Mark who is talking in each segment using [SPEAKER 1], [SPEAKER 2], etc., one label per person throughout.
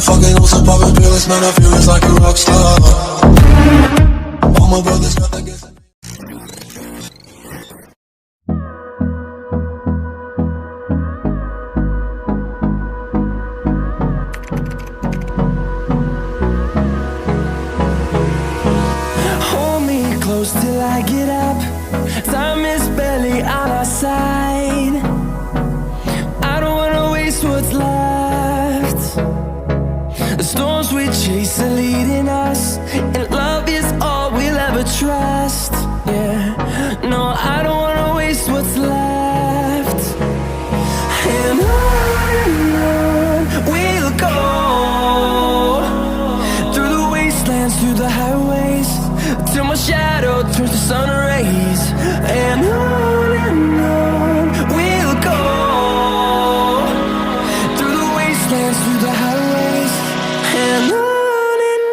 [SPEAKER 1] been fucking on some poppin' pills, man, I feel it's like a rock star. All my brothers got that gas.
[SPEAKER 2] Hold me close till I get up. Time is barely on our side. I don't wanna waste what's left. The storms we chase are leading us, and love is all we'll ever trust. Yeah, no, I don't wanna waste what's left. And on we'll go, through the wastelands, through the highways, till my shadow turns to sun rays. And on we'll go, through the wastelands, through the highways, and on we'll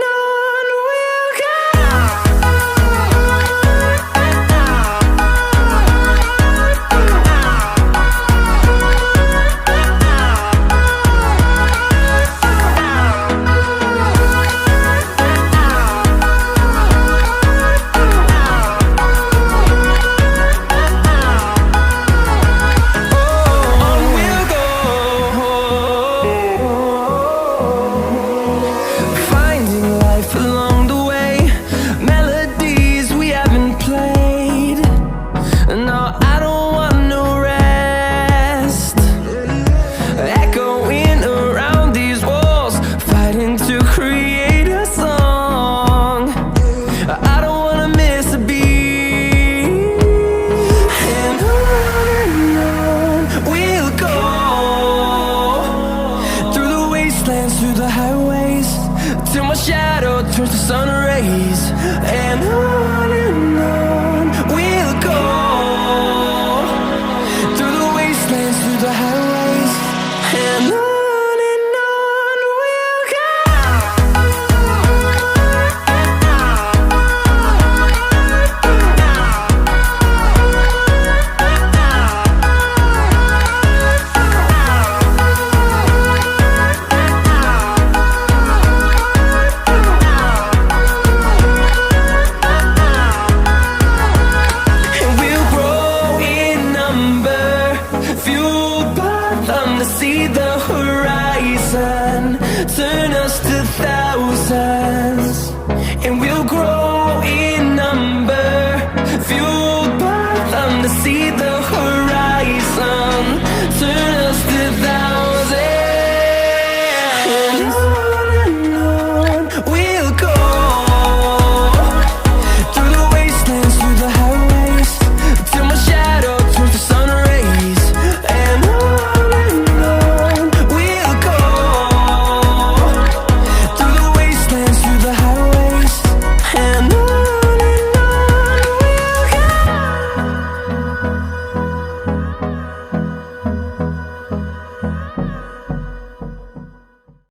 [SPEAKER 2] go. Through the highways, till my shadow turns to sun rays. And on